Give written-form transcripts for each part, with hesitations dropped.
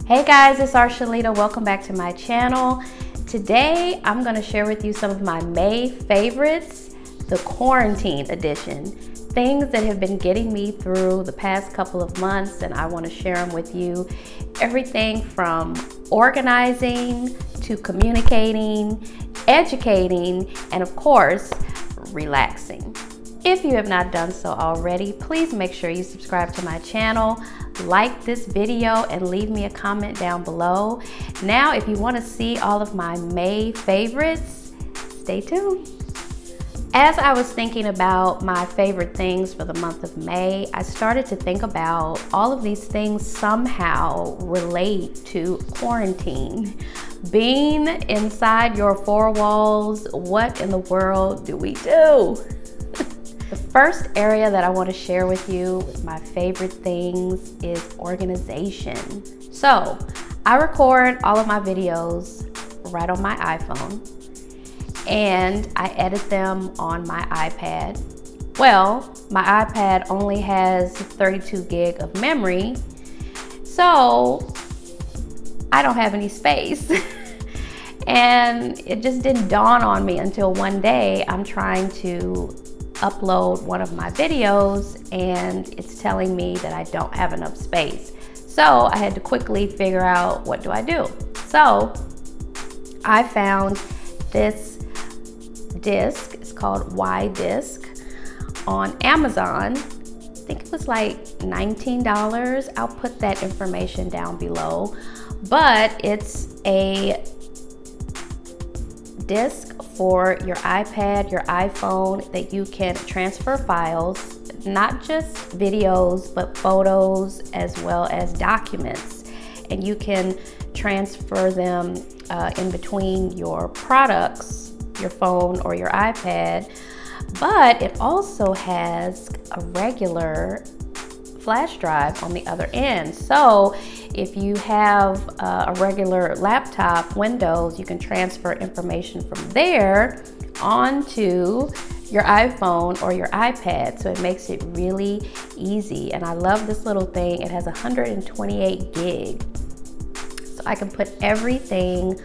Hey guys, it's Archuleta. Welcome back to my channel. Today, I'm going to share with you some of my May favorites, the quarantine edition. Things that have been getting me through the past couple of months, and I want to share them with you. Everything from organizing to communicating, educating, and of course, relaxing. If you have not done so already, please make sure you subscribe to my channel, like this video, and leave me a comment down below. Now, if you want to see all of my May favorites, stay tuned. As I was thinking about my favorite things for the month of May, I started to think about all of these things somehow relate to quarantine. Being inside your four walls, what in the world do we do? The first area that I want to share with you with my favorite things is organization. So I record all of my videos right on my iPhone and I edit them on my iPad. Well, my iPad only has 32 gig of memory, so I don't have any space. And it just didn't dawn on me until one day I'm trying to upload one of my videos and it's telling me that I don't have enough space. So I had to quickly figure out, what do I do? So I found this disc. It's called Y Disc on Amazon. I think it was like $19. I'll put that information down below. But it's a disc for your iPad, your iPhone, that you can transfer files, not just videos, but photos as well as documents. And you can transfer them in between your products, your phone or your iPad. But it also has a regular flash drive on the other end. So if you have a regular laptop, Windows, you can transfer information from there onto your iPhone or your iPad. So it makes it really easy. And I love this little thing. It has 128 gig. So I can put everything,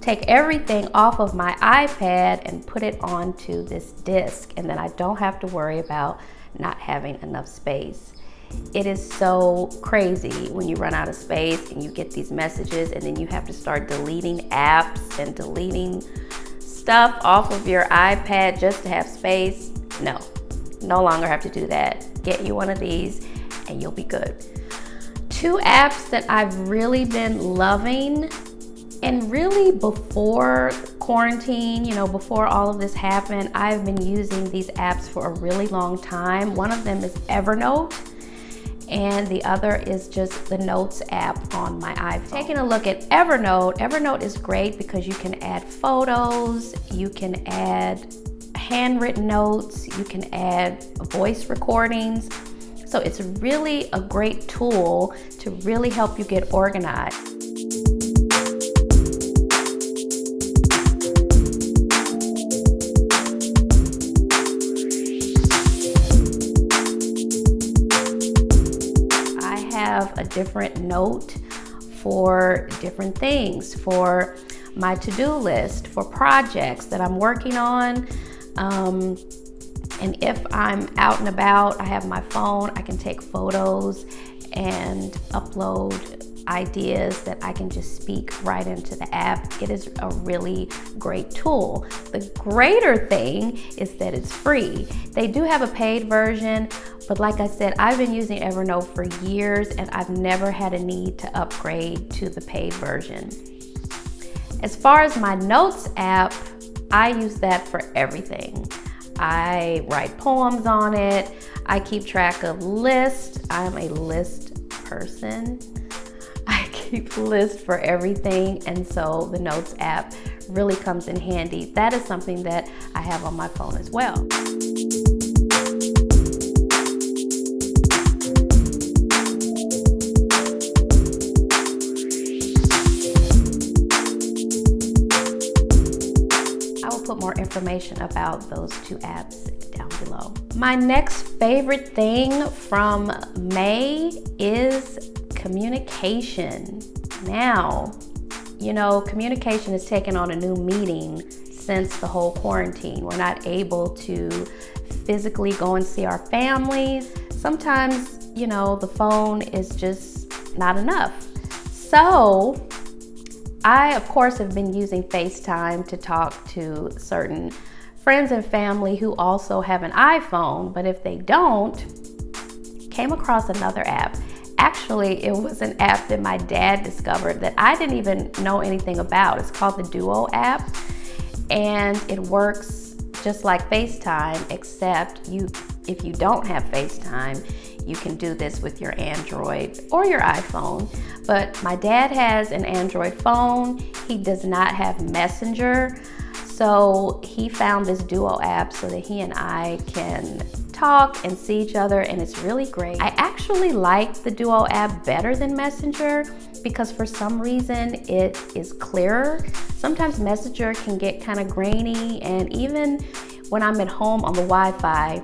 take everything off of my iPad and put it onto this disc. And then I don't have to worry about not having enough space. It is so crazy when you run out of space and you get these messages and then you have to start deleting apps and deleting stuff off of your iPad just to have space. No longer have to do that. Get you one of these and you'll be good. Two apps that I've really been loving, and really before quarantine, before all of this happened, I've been using these apps for a really long time. One of them is Evernote, and the other is just the Notes app on my iPhone. Taking a look at Evernote, Evernote is great because you can add photos, you can add handwritten notes, you can add voice recordings. So it's really a great tool to really help you get organized. Have a different note for different things, for my to-do list, for projects that I'm working on. And if I'm out and about, I have my phone, I can take photos and upload ideas that I can just speak right into the app. It is a really great tool. The greater thing is that it's free. They do have a paid version, but like I said, I've been using Evernote for years and I've never had a need to upgrade to the paid version. As far as my Notes app, I use that for everything. I write poems on it. I keep track of lists. I'm a list person. I keep lists for everything, and so the Notes app really comes in handy. That is something that I have on my phone as well. I will put more information about those two apps down below. My next favorite thing from May is communication. Now, you know, communication has taken on a new meaning since the whole quarantine. We're not able to physically go and see our families. Sometimes, you know, the phone is just not enough. So I, of course, have been using FaceTime to talk to certain friends and family who also have an iPhone, but if they don't, came across another app. Actually, it was an app that my dad discovered that I didn't even know anything about. It's called the Duo app, and it works just like FaceTime, except if you don't have FaceTime, you can do this with your Android or your iPhone. But my dad has an Android phone. He does not have Messenger. So he found this Duo app so that he and I can talk and see each other, and it's really great. I actually like the Duo app better than Messenger because for some reason it is clearer. Sometimes Messenger can get kind of grainy, and even when I'm at home on the Wi-Fi,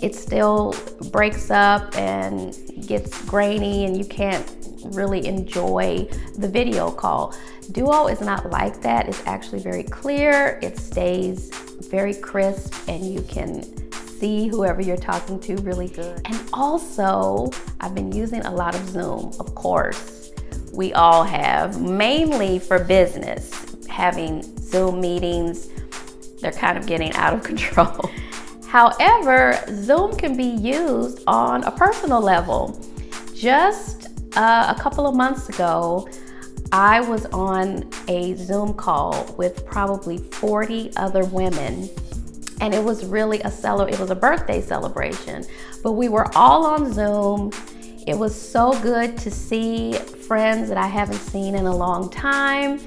it still breaks up and gets grainy and you can't really enjoy the video call. Duo is not like that. It's actually very clear. It stays very crisp and you can see whoever you're talking to really good. And also, I've been using a lot of Zoom, of course. We all have, mainly for business. Having Zoom meetings, they're kind of getting out of control. However, Zoom can be used on a personal level. Just a couple of months ago, I was on a Zoom call with probably 40 other women, and it was really it was a birthday celebration, but we were all on Zoom. It was so good to see friends that I haven't seen in a long time.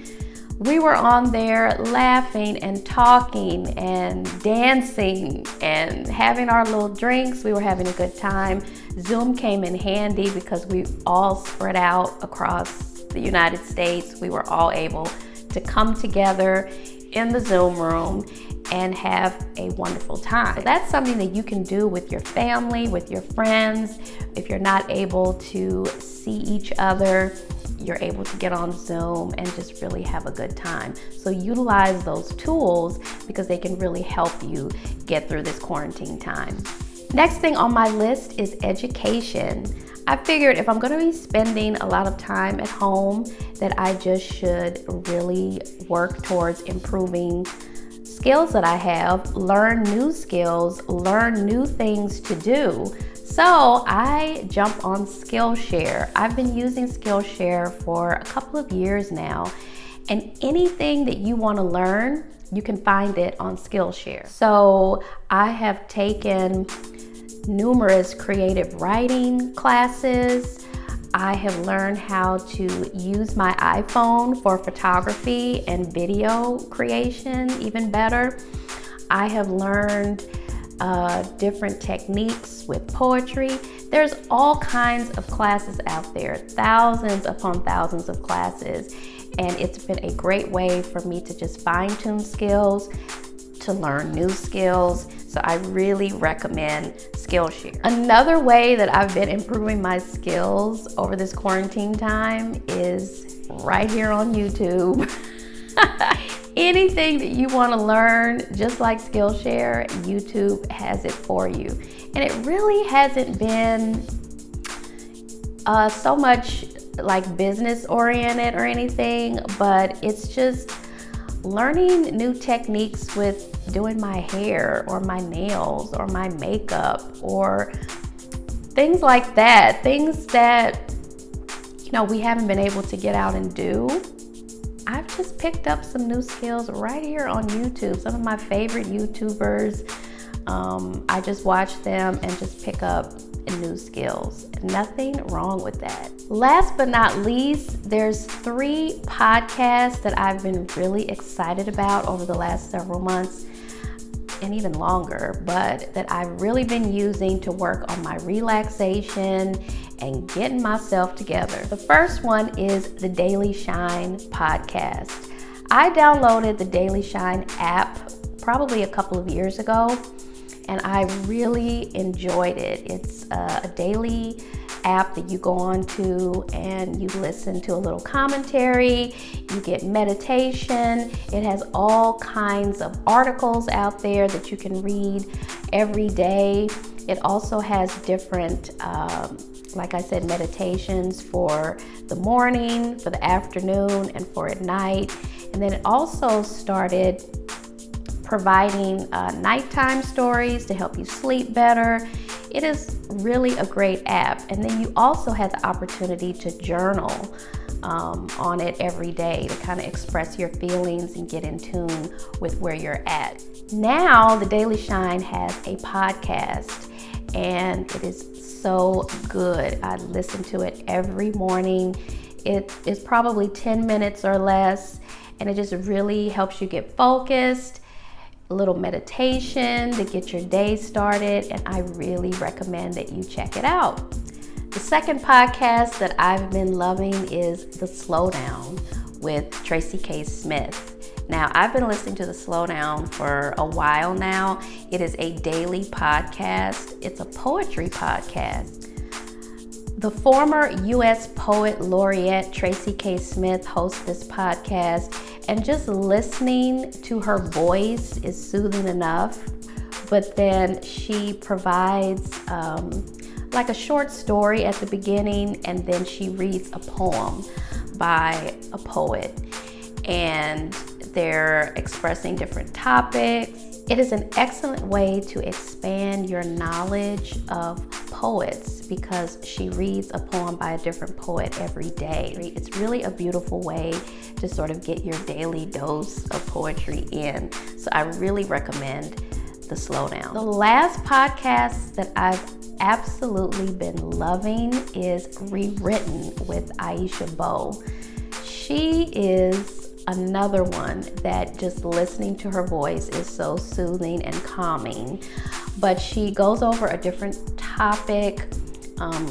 We were on there laughing and talking and dancing and having our little drinks. We were having a good time. Zoom came in handy because we all spread out across the United States. We were all able to come together in the Zoom room and have a wonderful time. So that's something that you can do with your family, with your friends. If you're not able to see each other, you're able to get on Zoom and just really have a good time. So utilize those tools because they can really help you get through this quarantine time. Next thing on my list is education. I figured if I'm going to be spending a lot of time at home, that I just should really work towards improving skills that I have, learn new skills, learn new things to do. So I jumped on Skillshare. I've been using Skillshare for a couple of years now, and anything that you want to learn, you can find it on Skillshare. So I have taken numerous creative writing classes. I have learned how to use my iPhone for photography and video creation even better. I have learned different techniques with poetry. There's all kinds of classes out there, thousands upon thousands of classes, and it's been a great way for me to just fine-tune skills, to learn new skills. So I really recommend Skillshare. Another way that I've been improving my skills over this quarantine time is right here on YouTube. Anything that you want to learn, just like Skillshare, YouTube has it for you. And it really hasn't been so much like business oriented or anything, but it's just learning new techniques with doing my hair or my nails or my makeup or things like that. Things that, you know, we haven't been able to get out and do. I've just picked up some new skills right here on YouTube. Some of my favorite YouTubers, I just watch them and just pick up new skills. Nothing wrong with that. Last but not least, there's 3 podcasts that I've been really excited about over the last several months and even longer, but that I've really been using to work on my relaxation and getting myself together. The first one is the Daily Shine podcast. I downloaded the Daily Shine app probably a couple of years ago, and I really enjoyed it. It's a daily app that you go on to and you listen to a little commentary, you get meditation. It has all kinds of articles out there that you can read every day. It also has different, like I said, meditations for the morning, for the afternoon, and for at night. And then it also started providing nighttime stories to help you sleep better. It is really a great app. And then you also have the opportunity to journal on it every day to kind of express your feelings and get in tune with where you're at. Now, The Daily Shine has a podcast, and it is so good. I listen to it every morning. It is probably 10 minutes or less, and it just really helps you get focused. A little meditation to get your day started, and I really recommend that you check it out. The second podcast that I've been loving is The Slowdown with Tracy K Smith. Now, I've been listening to The Slowdown for a while now. It is a daily podcast. It's a poetry podcast. The former U.S. Poet Laureate Tracy K Smith hosts this podcast, and just listening to her voice is soothing enough. But then she provides like a short story at the beginning, and then she reads a poem by a poet, and they're expressing different topics. It is an excellent way to expand your knowledge of poets because she reads a poem by a different poet every day. It's really a beautiful way to sort of get your daily dose of poetry in. So I really recommend The Slowdown. The last podcast that I've absolutely been loving is Rewritten with Aisha Beau. She is another one that just listening to her voice is so soothing and calming. But she goes over a different topic,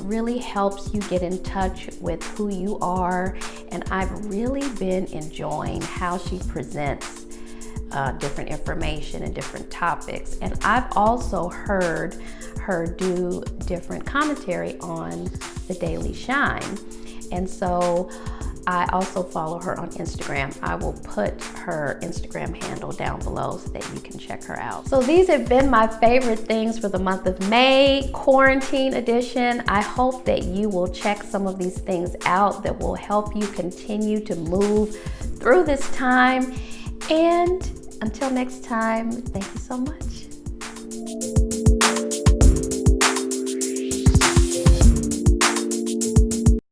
really helps you get in touch with who you are. And I've really been enjoying how she presents different information and different topics. And I've also heard her do different commentary on The Daily Shine. And so I also follow her on Instagram. I will put her Instagram handle down below so that you can check her out. So these have been my favorite things for the month of May, quarantine edition. I hope that you will check some of these things out that will help you continue to move through this time. And until next time, thank you so much.